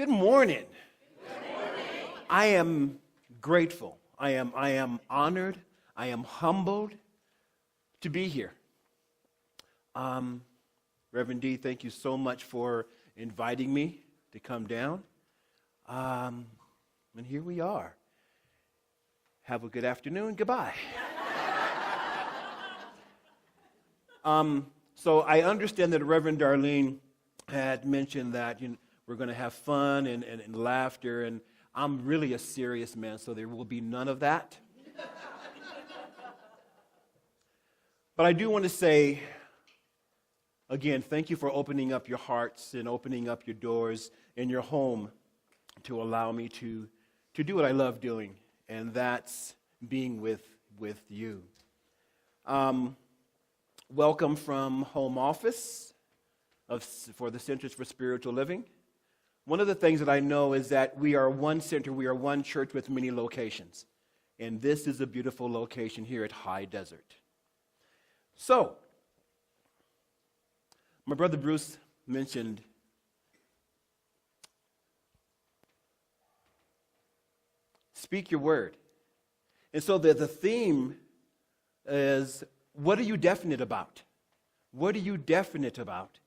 Good morning. Good morning. I am grateful. I am honored. I am humbled to be here. Reverend D, thank you so much for inviting me to come down. And here we are. Have a good afternoon. Goodbye. So I understand that Reverend Darlene had mentioned that we're going to have fun and laughter, and I'm really a serious man, so there will be none of that. But I do want to say, again, thank you for opening up your hearts and opening up your doors in your home to allow me to do what I love doing, and that's being with you. Welcome from home office for the Centers for Spiritual Living. One of the things that I know is that we are one center, we are one church with many locations. And this is a beautiful location here at High Desert. So, my brother Bruce mentioned speak your word. And so the theme is, what are you definite about? What are you definite about?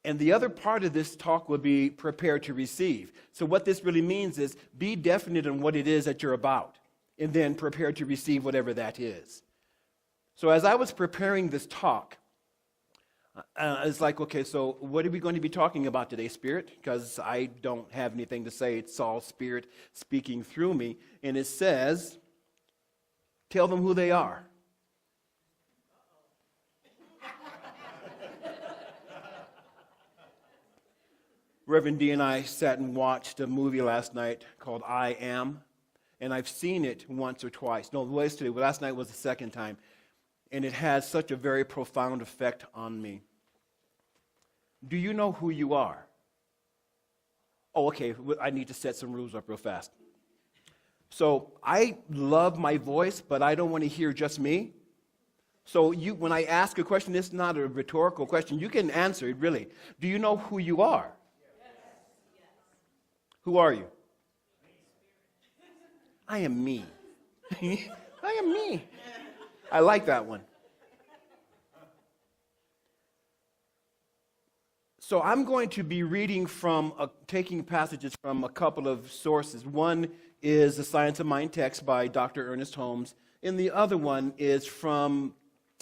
And the other part of this talk will be prepared to receive. So what this really means is be definite in what it is that you're about, and then prepare to receive whatever that is. So as I was preparing this talk, it's like, okay, so what are we going to be talking about today, Spirit? Because I don't have anything to say. It's all Spirit speaking through me. And it says, tell them who they are. Reverend D and I sat and watched a movie last night called I Am, and I've seen it once or twice. No, last night was the second time, and it had such a very profound effect on me. Do you know who you are? Oh, okay, I need to set some rules up real fast. So I love my voice, but I don't want to hear just me. So when I ask a question, it's not a rhetorical question. You can answer it, really. Do you know who you are? Who are you? I am me. I am me. I like that one. So I'm going to be reading taking passages from a couple of sources. One is the Science of Mind text by Dr. Ernest Holmes, and the other one is from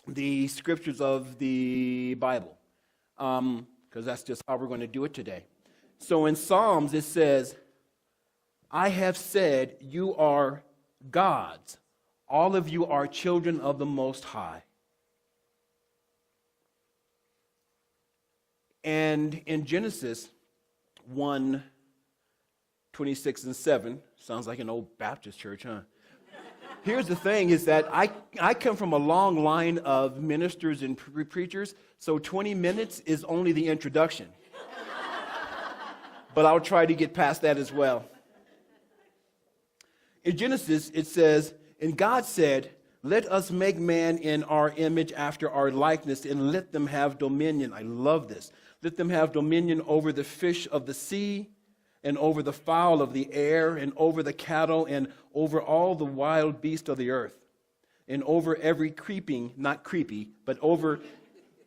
the scriptures of the Bible, because that's just how we're going to do it today. So in Psalms, it says, I have said you are gods. All of you are children of the Most High. And in Genesis 1:26 and 7, sounds like an old Baptist church, huh? Here's the thing, is that I come from a long line of ministers and preachers, so 20 minutes is only the introduction. But I'll try to get past that as well. In Genesis, it says, and God said, let us make man in our image after our likeness, and let them have dominion. I love this. Let them have dominion over the fish of the sea, and over the fowl of the air, and over the cattle, and over all the wild beasts of the earth, and over every creeping, not creepy, but over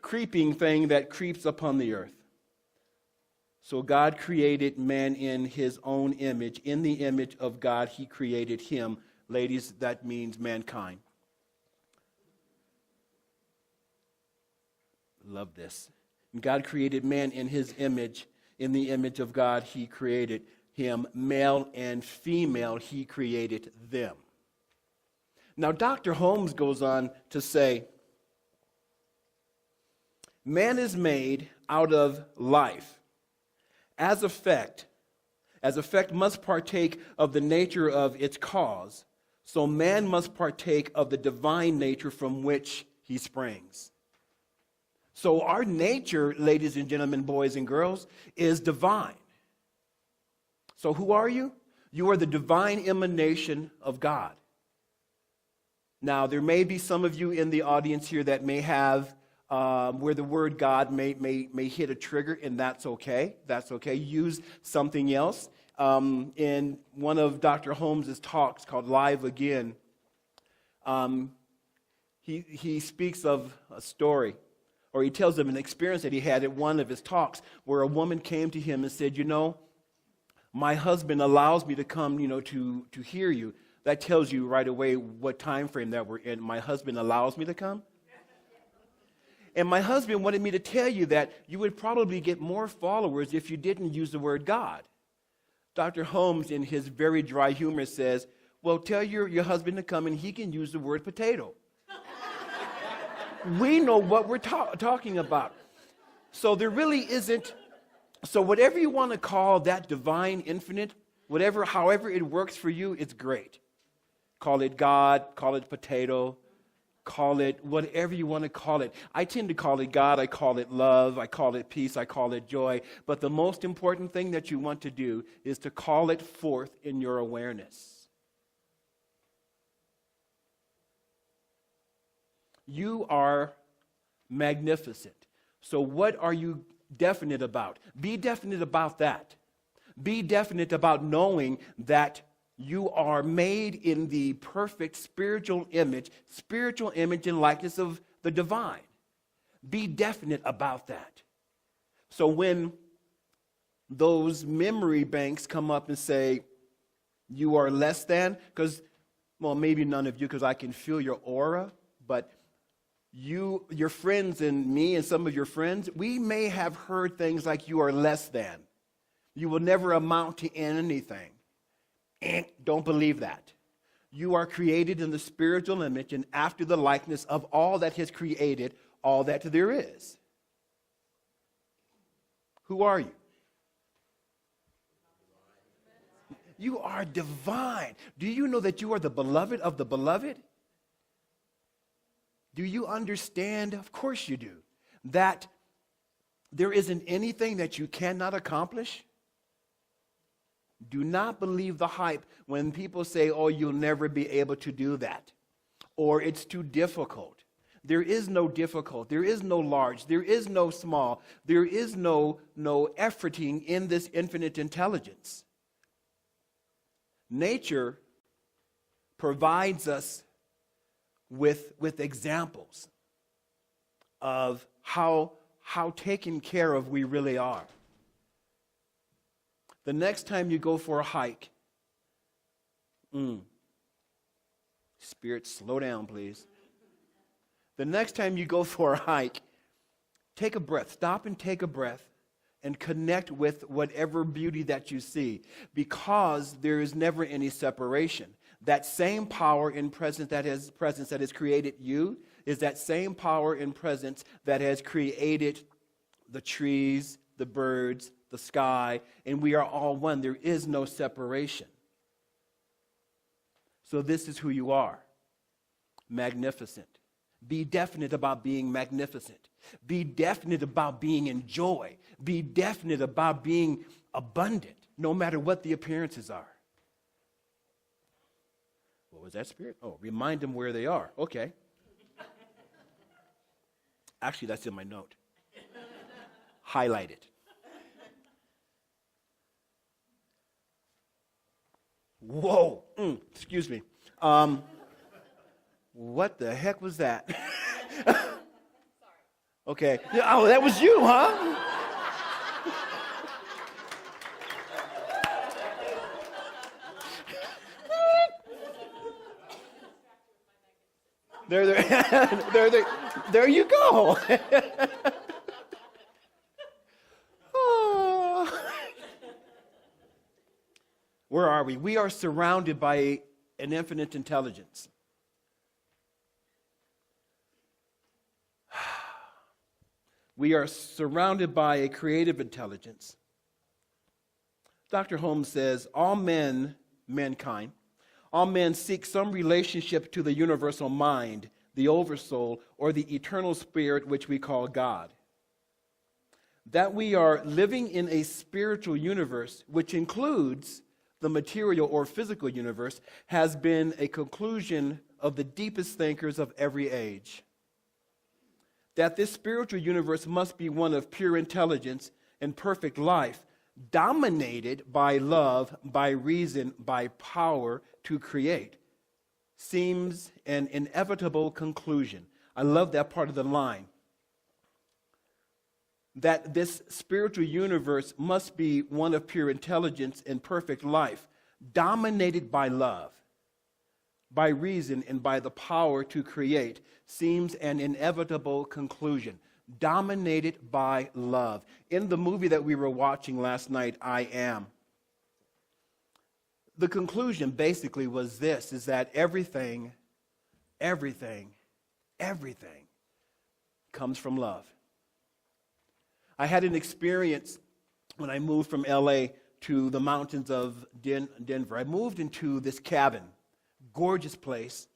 creeping thing that creeps upon the earth. So God created man in his own image. In the image of God, he created him. Ladies, that means mankind. Love this. God created man in his image. In the image of God, he created him. Male and female, he created them. Now, Dr. Holmes goes on to say, man is made out of life. As effect must partake of the nature of its cause, so man must partake of the divine nature from which he springs. So our nature, ladies and gentlemen, boys and girls, is divine. So who are you? You are the divine emanation of God. Now, there may be some of you in the audience here that may have where the word God may hit a trigger, and that's okay. That's okay. Use something else. In one of Dr. Holmes' talks called Live Again, he speaks of a story, or he tells of an experience that he had at one of his talks where a woman came to him and said, my husband allows me to come, to hear you. That tells you right away what time frame that we're in. My husband allows me to come. And my husband wanted me to tell you that you would probably get more followers if you didn't use the word God. Dr. Holmes, in his very dry humor, says, well, tell your husband to come and he can use the word potato. We know what we're talking about. So there really isn't, so whatever you want to call that divine infinite, however it works for you, it's great. Call it God, call it potato, call it whatever you want to call it. I tend to call it God, I call it love, I call it peace, I call it joy. But the most important thing that you want to do is to call it forth in your awareness. You are magnificent. So what are you definite about? Be definite about that. Be definite about knowing that you are made in the perfect spiritual image and likeness of the divine. Be definite about that. So when those memory banks come up and say, you are less than, maybe none of you, because I can feel your aura, but your friends and me and some of your friends, we may have heard things like you are less than. You will never amount to anything. And don't believe that. You are created in the spiritual image and after the likeness of all that has created, all that there is. Who are you? You are divine. Do you know that you are the beloved of the beloved? Do you understand? Of course you do. That there isn't anything that you cannot accomplish. Do not believe the hype when people say, oh, you'll never be able to do that, or it's too difficult. There is no difficult. There is no large. There is no small. There is no efforting in this infinite intelligence. Nature provides us with examples of how taken care of we really are. The next time you go for a hike, Spirit, slow down, please. The next time you go for a hike, take a breath. Stop and take a breath and connect with whatever beauty that you see, because there is never any separation. That same power in presence that has created you is that same power in presence that has created the trees, the birds, the sky, and we are all one. There is no separation. So this is who you are. Magnificent. Be definite about being magnificent. Be definite about being in joy. Be definite about being abundant, no matter what the appearances are. What was that, Spirit? Oh, remind them where they are. Okay. Actually, that's in my note. Highlight it. Whoa. Excuse me. What the heck was that? Sorry. Okay. Oh, that was you, huh? There you go. Oh. Where are we? We are surrounded by an infinite intelligence. We are surrounded by a creative intelligence. Dr. Holmes says, all men seek some relationship to the universal mind, the oversoul, or the eternal spirit, which we call God. That we are living in a spiritual universe, which includes the material or physical universe, has been a conclusion of the deepest thinkers of every age. that this spiritual universe must be one of pure intelligence and perfect life, dominated by love, by reason, by power to create, seems an inevitable conclusion. I love that part of the line. That this spiritual universe must be one of pure intelligence and perfect life, dominated by love, by reason, and by the power to create, seems an inevitable conclusion. Dominated by love. In the movie that we were watching last night, I Am, the conclusion basically was this, is that everything comes from love. I had an experience when I moved from LA to the mountains of Denver. I moved into this cabin, gorgeous place,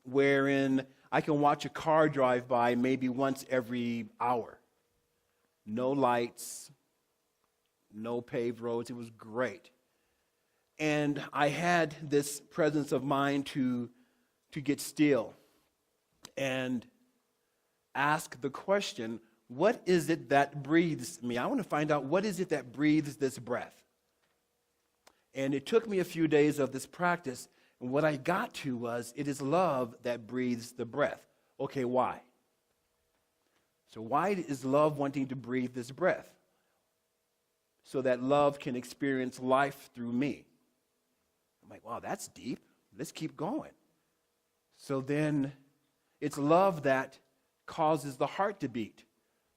wherein I can watch a car drive by maybe once every hour. No lights, no paved roads. It was great. And I had this presence of mind to get still and ask the question, what is it that breathes me? I want to find out what is it that breathes this breath. And it took me a few days of this practice, and what I got to was, it is love that breathes the breath. Okay, why? So why is love wanting to breathe this breath? So that love can experience life through me. I'm like, wow, that's deep. Let's keep going. So then it's love that causes the heart to beat.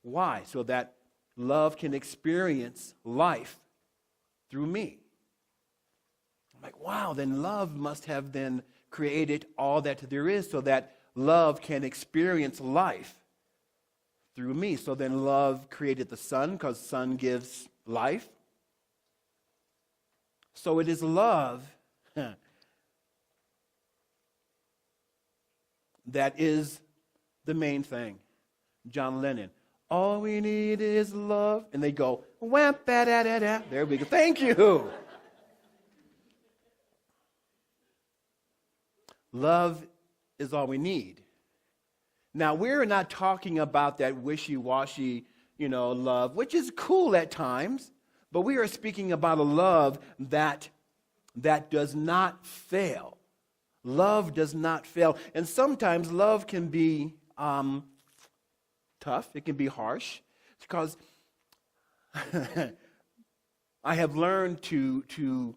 Why? So that love can experience life through me. I'm like, wow, then love must have then created all that there is so that love can experience life through me. So then love created the sun because sun gives life. So it is love that is the main thing. John Lennon, all we need is love. And they go, wham, da da da da. There we go. Thank you. Love is all we need. Now, we're not talking about that wishy-washy, love, which is cool at times, but we are speaking about a love that does not fail. Love does not fail. And sometimes love can be tough. It can be harsh because I have learned to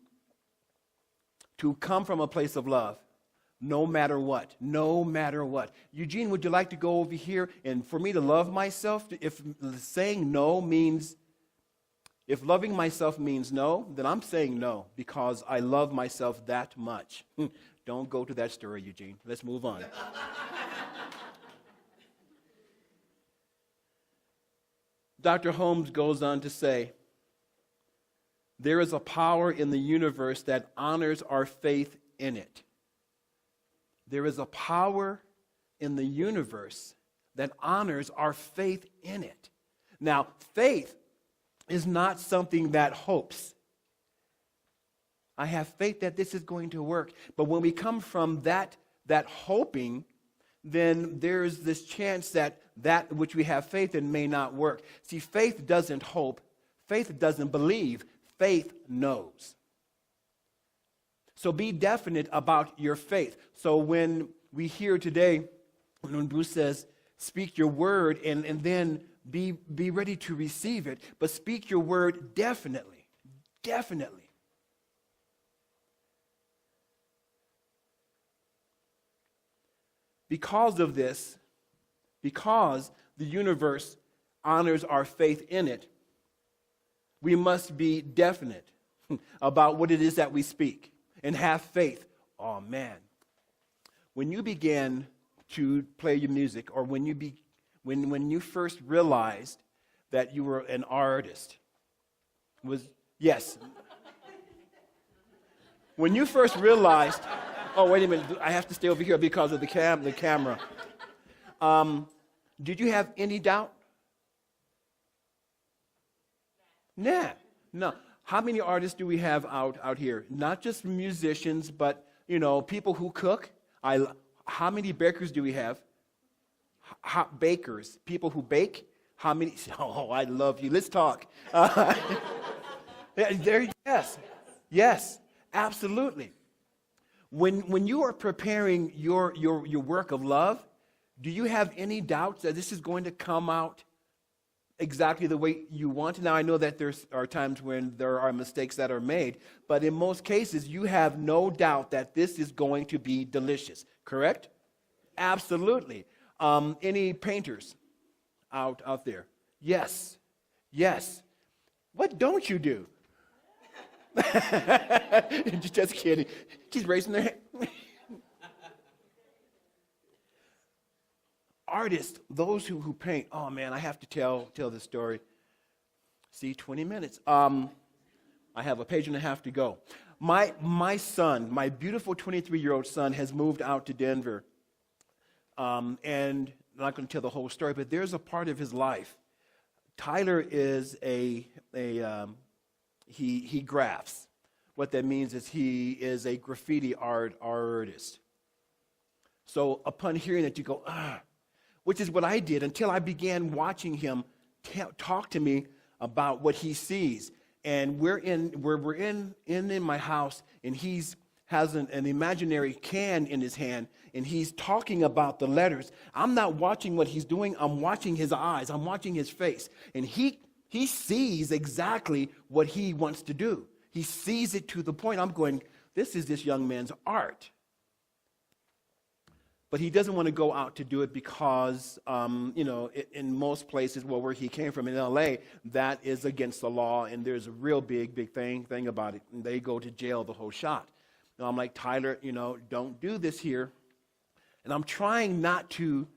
come from a place of love. No matter what. No matter what. Eugene, would you like to go over here? And for me to love myself, if saying no means, if loving myself means no, then I'm saying no because I love myself that much. Don't go to that story, Eugene. Let's move on. Dr. Holmes goes on to say, there is a power in the universe that honors our faith in it. There is a power in the universe that honors our faith in it. Now, faith is not something that hopes. I have faith that this is going to work. But when we come from that hoping, then there's this chance that which we have faith in may not work. See, faith doesn't hope. Faith doesn't believe. Faith knows. So be definite about your faith. So when we hear today, when Bruce says, speak your word and then be ready to receive it, but speak your word definitely. Definitely. Because of this, because the universe honors our faith in it, we must be definite about what it is that we speak. And have faith. Oh man, when you began to play your music, or when you first realized that you were an artist, yes. When you first realized, oh wait a minute, I have to stay over here because of the camera. Did you have any doubt? Nah, no. How many artists do we have out here? Not just musicians, but, people who cook. How many bakers do we have? hot bakers, people who bake. How many? Oh, I love you. Let's talk. Yes, absolutely. When you are preparing your work of love, do you have any doubts that this is going to come out exactly the way you want? Now, I know that there are times when there are mistakes that are made, but in most cases, you have no doubt that this is going to be delicious, correct? Absolutely. Any painters out there? Yes. What don't you do? Just kidding. She's raising her hand. Artists, those who paint, oh man, I have to tell this story. See, 20 minutes. I have a page and a half to go. My son, my beautiful 23-year-old son, has moved out to Denver. And I'm not going to tell the whole story, but there's a part of his life. Tyler is he grafts. What that means is he is a graffiti artist. So upon hearing that, you go, which is what I did until I began watching him talk to me about what he sees. And we're in my house, and has an imaginary can in his hand, and he's talking about the letters. I'm not watching what he's doing. I'm watching his eyes. I'm watching his face. And he sees exactly what he wants to do. He sees it to the point I'm going, this is this young man's art. But he doesn't want to go out to do it because, in most places, where he came from in L.A., that is against the law, and there's a real big thing about it. And they go to jail the whole shot. And I'm like, Tyler, don't do this here. And I'm trying not to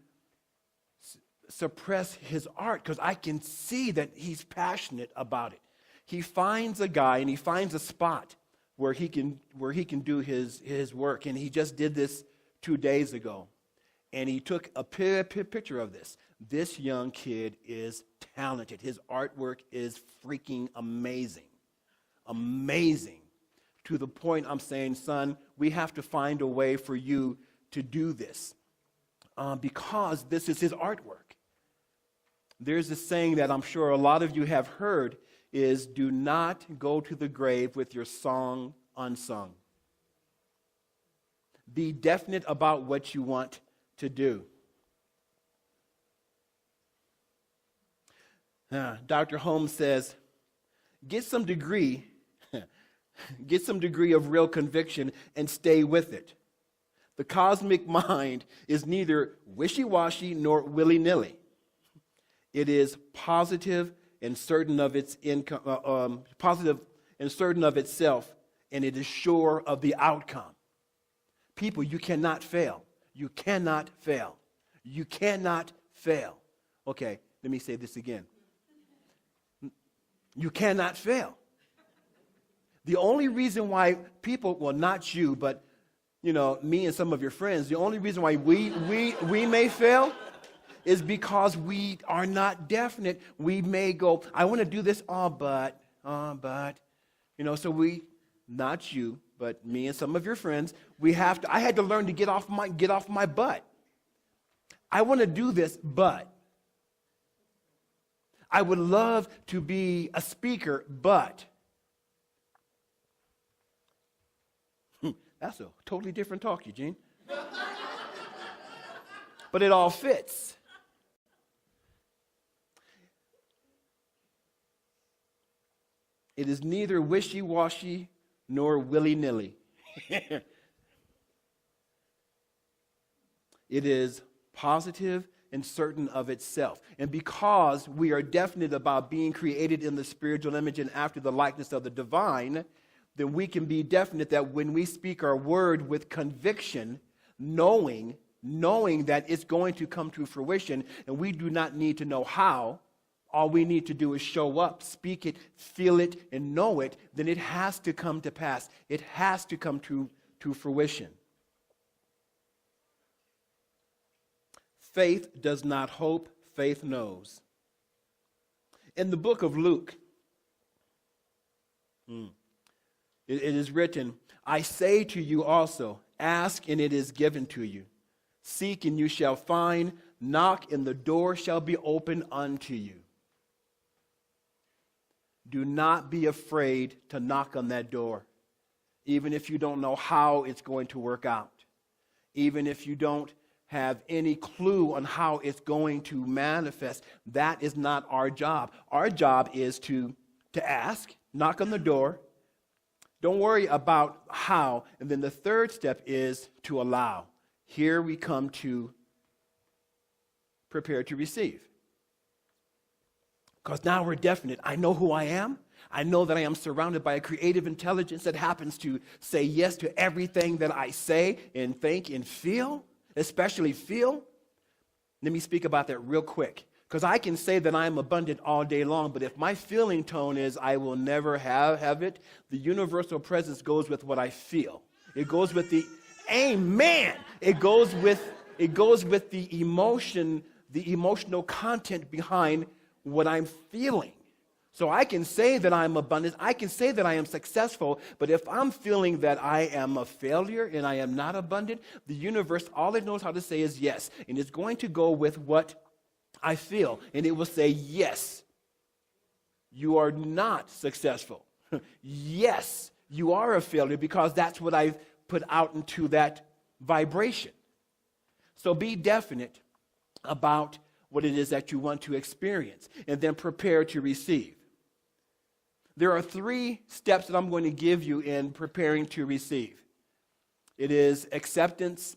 suppress his art because I can see that he's passionate about it. He finds a guy and he finds a spot where he can do his work, and he just did this 2 days ago, and he took a picture of this. This young kid is talented. His artwork is freaking amazing. To the point I'm saying, son, we have to find a way for you to do this because this is his artwork. There's a saying that I'm sure a lot of you have heard is, do not go to the grave with your song unsung. Be definite about what you want to do. Dr. Holmes says, get some degree of real conviction and stay with it. The cosmic mind is neither wishy-washy nor willy-nilly. It is positive and certain of its positive and certain of itself, and it is sure of the outcome. People, you cannot fail. You cannot fail. You cannot fail. Okay, let me say this again. You cannot fail. The only reason why people, well, not you, but me and some of your friends, the only reason why we may fail is because we are not definite. We may go, I want to do this, but, so we, not you, but me and some of your friends, I had to learn to get off my butt. I want to do this, but. I would love to be a speaker, but. That's a totally different talk, Eugene. But it all fits. It is neither wishy-washy nor willy-nilly. It is positive and certain of itself. And because we are definite about being created in the spiritual image and after the likeness of the divine, then we can be definite that when we speak our word with conviction, knowing that it's going to come to fruition, and we do not need to know how, all we need to do is show up, speak it, feel it, and know it, then it has to come to pass. It has to come to fruition. Faith does not hope, faith knows. In the book of Luke, it is written, I say to you also, ask and it is given to you. Seek and you shall find, knock and the door shall be opened unto you. Do not be afraid to knock on that door, even if you don't know how it's going to work out, even if you don't have any clue on how it's going to manifest. That is not our job. Our job is to ask, knock on the door. Don't worry about how. And then the third step is to allow. Here we come to prepare to receive. Because now we're definite. I know who I am. I know that I am surrounded by a creative intelligence that happens to say yes to everything that I say and think and feel, especially feel. Let me speak about that real quick. Because I can say that I am abundant all day long, but if my feeling tone is I will never have it, the universal presence goes with what I feel. It goes with the amen. It goes with the emotion, the emotional content behind what I'm feeling. So I can say that I'm abundant, I can say that I am successful, but if I'm feeling that I am a failure and I am not abundant, the universe, all it knows how to say is yes. And it's going to go with what I feel. And it will say, yes, you are not successful. Yes, you are a failure, because that's what I've put out into that vibration. So be definite about what it is that you want to experience, and then prepare to receive. There are 3 steps that I'm going to give you in preparing to receive. It is acceptance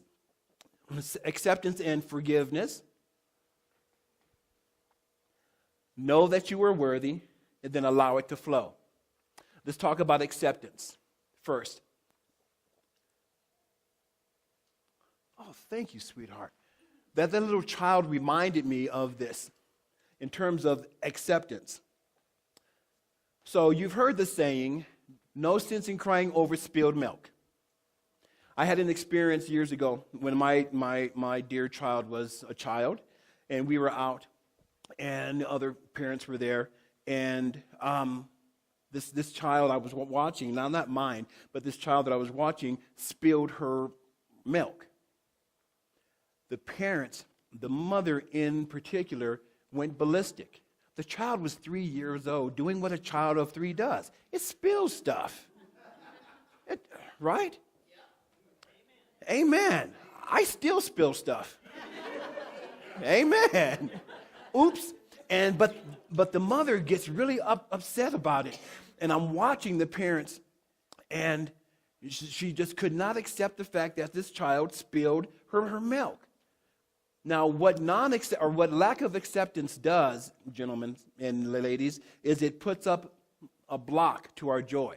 and forgiveness. Know that you are worthy, and then allow it to flow. Let's talk about acceptance first. Oh, thank you, sweetheart. That little child reminded me of this in terms of acceptance. So you've heard the saying, no sense in crying over spilled milk. I had an experience years ago when my dear child was a child, and we were out, and other parents were there, and this child I was watching, now not mine, but this child that I was watching spilled her milk. The parents, the mother in particular, went ballistic. The child was 3 years old, doing what a child of 3 does. It spills stuff. Right? Yeah. Amen. I still spill stuff. Amen. Oops. But the mother gets really upset about it. And I'm watching the parents, and she just could not accept the fact that this child spilled her milk. Now, what lack of acceptance does, gentlemen and ladies, is it puts up a block to our joy.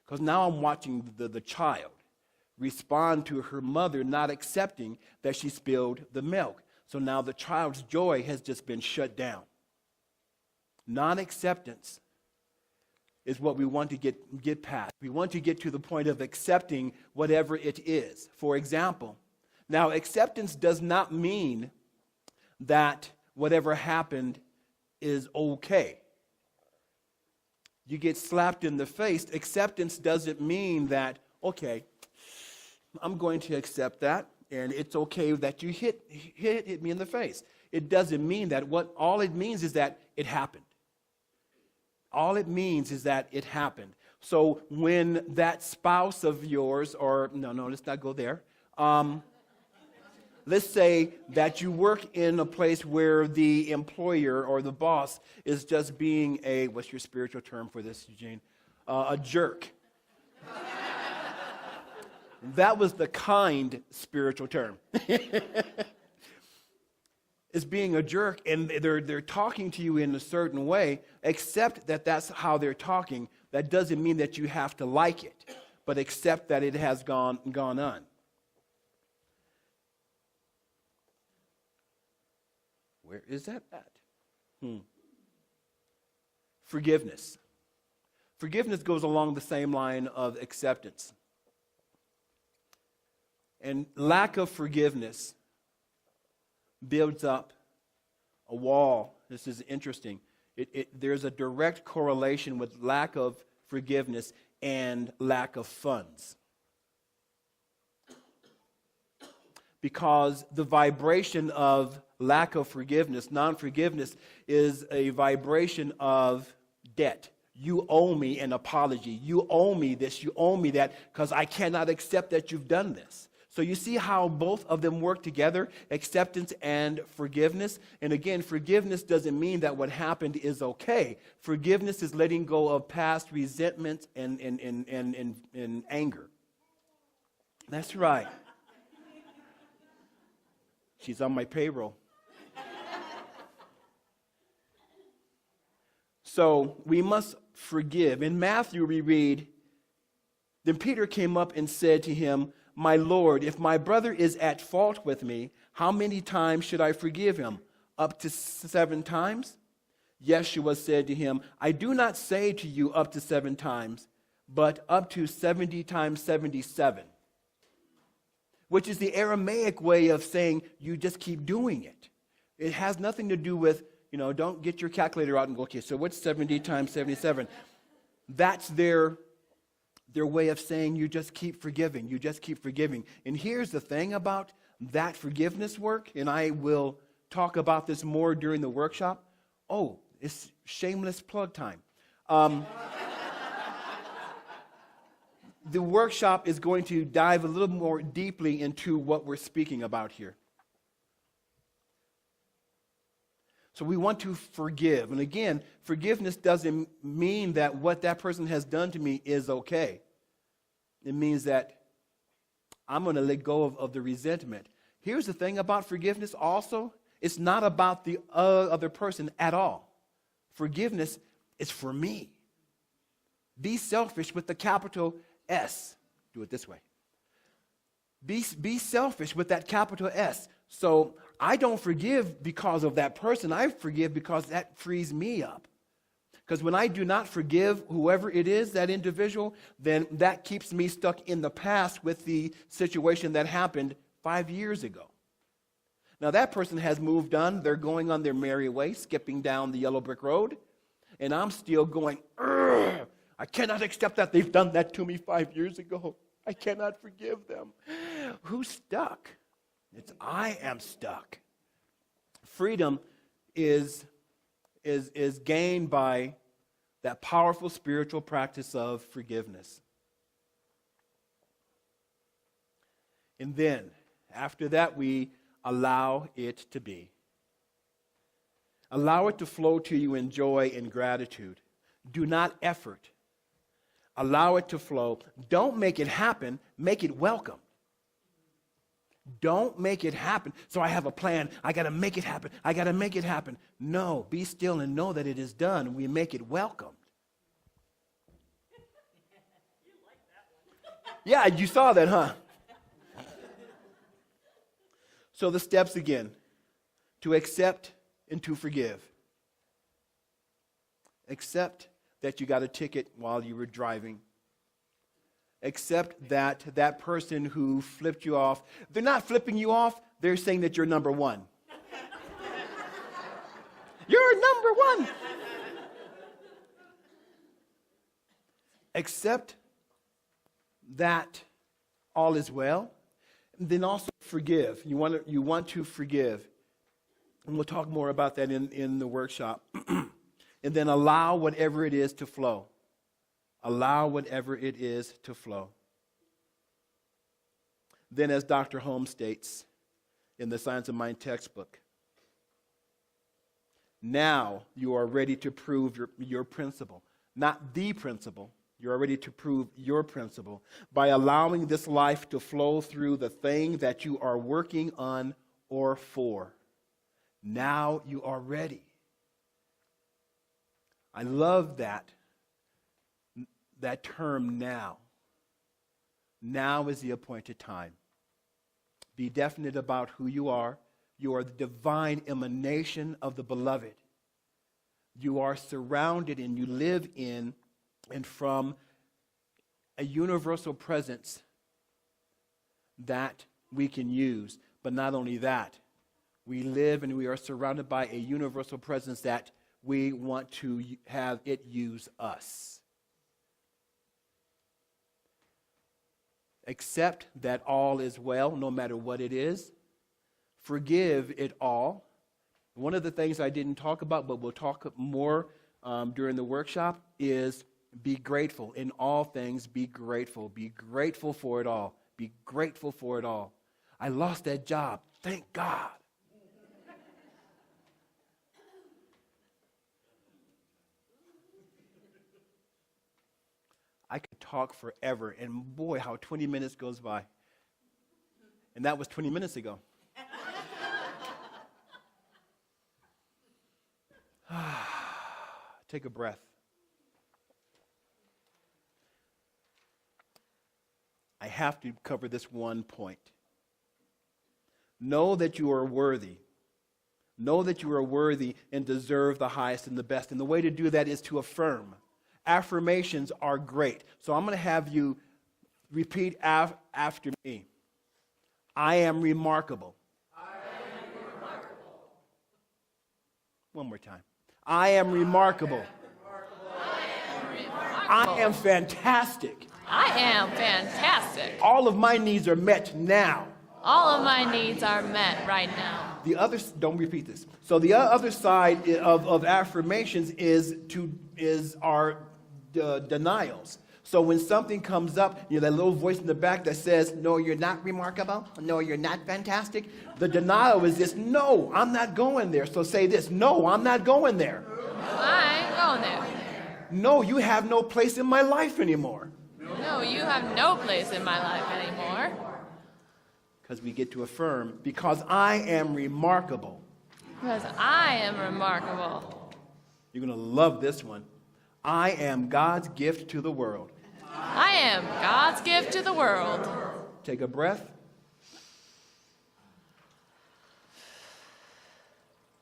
Because now I'm watching the child respond to her mother not accepting that she spilled the milk. So now the child's joy has just been shut down. Non-acceptance is what we want to get past. We want to get to the point of accepting whatever it is. For example, now, acceptance does not mean that whatever happened is okay. You get slapped in the face. Acceptance doesn't mean that, okay, I'm going to accept that, and it's okay that you hit me in the face. It doesn't mean that. All it means is that it happened. All it means is that it happened. So when that spouse of yours, or no, let's not go there. Let's say that you work in a place where the employer or the boss is just being what's your spiritual term for this, Eugene? A jerk. That was the kind spiritual term. Is being a jerk, and they're talking to you in a certain way, accept that that's how they're talking. That doesn't mean that you have to like it, but accept that it has gone on. Where is that at? Forgiveness. Forgiveness goes along the same line of acceptance. And lack of forgiveness builds up a wall. This is interesting. There's a direct correlation with lack of forgiveness and lack of funds. Because the vibration of lack of forgiveness, non-forgiveness, is a vibration of debt. You owe me an apology. You owe me this. You owe me that because I cannot accept that you've done this. So you see how both of them work together, acceptance and forgiveness. And again, forgiveness doesn't mean that what happened is okay. Forgiveness is letting go of past resentment and anger. That's right. She's on my payroll. So we must forgive. In Matthew we read, then Peter came up and said to him, my Lord, if my brother is at fault with me, how many times should I forgive him? Up to 7 times? Yeshua said to him, I do not say to you up to 7 times, but up to 70 times 77. Which is the Aramaic way of saying you just keep doing it. It has nothing to do with, don't get your calculator out and go, okay, so what's 70 times 77? That's their way of saying you just keep forgiving. You just keep forgiving. And here's the thing about that forgiveness work, and I will talk about this more during the workshop. Oh, it's shameless plug time. The workshop is going to dive a little more deeply into what we're speaking about here. So we want to forgive. And again, forgiveness doesn't mean that what that person has done to me is okay. It means that I'm going to let go of the resentment. Here's the thing about forgiveness also. It's not about the other person at all. Forgiveness is for me. Be selfish with the capital S. Do it this way. Be selfish with that capital S. So I don't forgive because of that person. I forgive because that frees me up. Because when I do not forgive whoever it is, that individual, then that keeps me stuck in the past with the situation that happened 5 years ago. Now that person has moved on. They're going on their merry way, skipping down the yellow brick road. And I'm still going, ugh, I cannot accept that they've done that to me 5 years ago. I cannot forgive them. Who's stuck? I am stuck. Freedom is gained by that powerful spiritual practice of forgiveness. And then, after that, we allow it to be. Allow it to flow to you in joy and gratitude. Do not effort. Allow it to flow. Don't make it happen. Make it welcome. Don't make it happen. So I have a plan. I got to make it happen. I got to make it happen. No, be still and know that it is done. We make it welcomed. Yeah, you saw that, huh? So the steps again. To accept and to forgive. Accept that you got a ticket while you were driving. Accept that that person who flipped you off, they're not flipping you off, they're saying that you're number one. You're number one. Accept that all is well. And then also forgive. You want to forgive. And we'll talk more about that in the workshop. And then allow whatever it is to flow. Allow whatever it is to flow. Then, as Dr. Holmes states in the Science of Mind textbook, now you are ready to prove your principle. Not the principle. You are ready to prove your principle by allowing this life to flow through the thing that you are working on or for. Now you are ready. I love that term now. Now is the appointed time. Be definite about who you are. You are the divine emanation of the beloved. You are surrounded and you live in and from a universal presence that we can use. But not only that, we live and we are surrounded by a universal presence that we want to have it use us. Accept that all is well, no matter what it is. Forgive it all. One of the things I didn't talk about, but we'll talk more during the workshop, is be grateful. In all things, be grateful. Be grateful for it all. Be grateful for it all. I lost that job. Thank God. I could talk forever, and boy, how 20 minutes goes by. And that was 20 minutes ago. Take a breath. I have to cover this one point. Know that you are worthy. Know that you are worthy and deserve the highest and the best. And the way to do that is to affirm. Affirmations are great. So I'm going to have you repeat after me. I am remarkable. I am remarkable. One more time. I am remarkable. I am fantastic. I am fantastic. All of my needs are met now. All of my needs are met right now. The other, don't repeat this. So the other side of affirmations is our denials. So when something comes up, that little voice in the back that says, no, you're not remarkable. No, you're not fantastic. The denial is this, no, I'm not going there. So say this, no, I'm not going there. I ain't going there. No, you have no place in my life anymore. No, you have no place in my life anymore. Because we get to affirm, because I am remarkable. Because I am remarkable. You're going to love this one. I am God's gift to the world. I am God's gift to the world. Take a breath.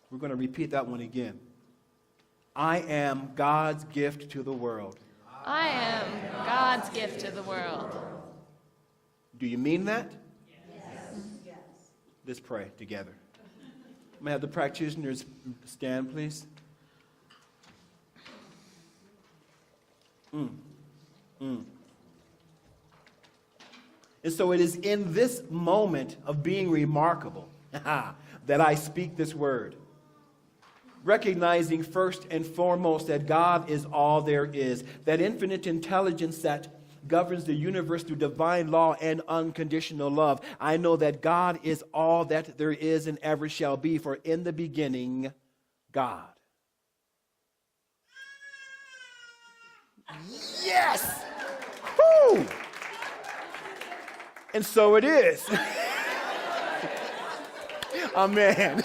We're going to repeat that one again. I am God's gift to the world. I am God's gift to the world. Do you mean that? Yes. Let's pray together. I'm going to have the practitioners stand, please. And so it is in this moment of being remarkable that I speak this word. Recognizing first and foremost that God is all there is, that infinite intelligence that governs the universe through divine law and unconditional love. I know that God is all that there is and ever shall be, for in the beginning, God. Yes! Woo! And so it is. Amen.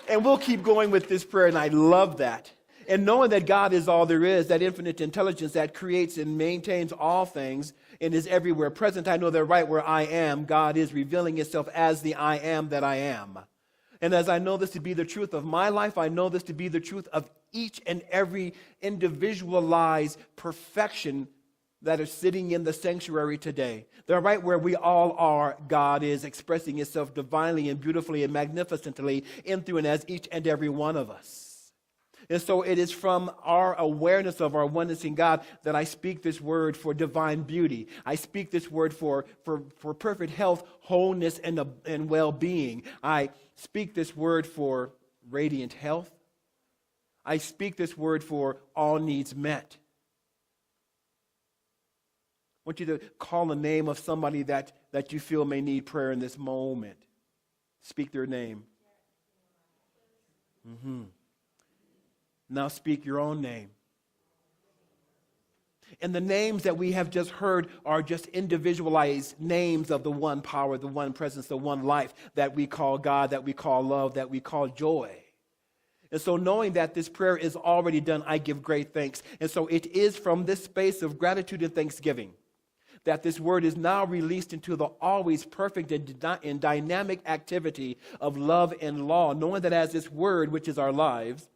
And we'll keep going with this prayer, and I love that. And knowing that God is all there is, that infinite intelligence that creates and maintains all things and is everywhere present, I know that right where I am, God is revealing itself as the I am that I am. And as I know this to be the truth of my life, I know this to be the truth of each and every individualized perfection that are sitting in the sanctuary today. They're right where we all are. God is expressing itself divinely and beautifully and magnificently in, through, and as each and every one of us. And so it is from our awareness of our oneness in God that I speak this word for divine beauty. I speak this word for perfect health, wholeness, and well-being. I speak this word for radiant health. I speak this word for all needs met. I want you to call the name of somebody that you feel may need prayer in this moment. Speak their name. Now speak your own name. And the names that we have just heard are just individualized names of the one power, the one presence, the one life that we call God, that we call love, that we call joy. And so knowing that this prayer is already done, I give great thanks. And so it is from this space of gratitude and thanksgiving that this word is now released into the always perfect and dynamic activity of love and law, knowing that as this word, which is our lives,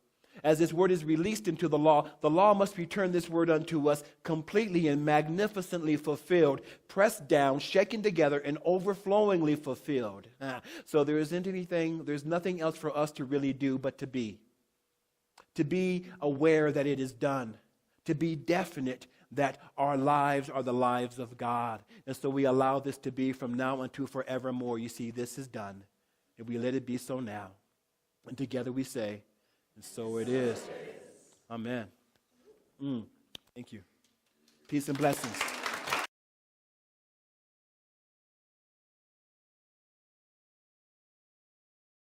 as this word is released into the law must return this word unto us completely and magnificently fulfilled, pressed down, shaken together, and overflowingly fulfilled. So there's nothing else for us to really do but to be. To be aware that it is done. To be definite that our lives are the lives of God. And so we allow this to be from now unto forevermore. You see, this is done. And we let it be so now. And together we say, and so it is. Amen. Thank you. Peace and blessings.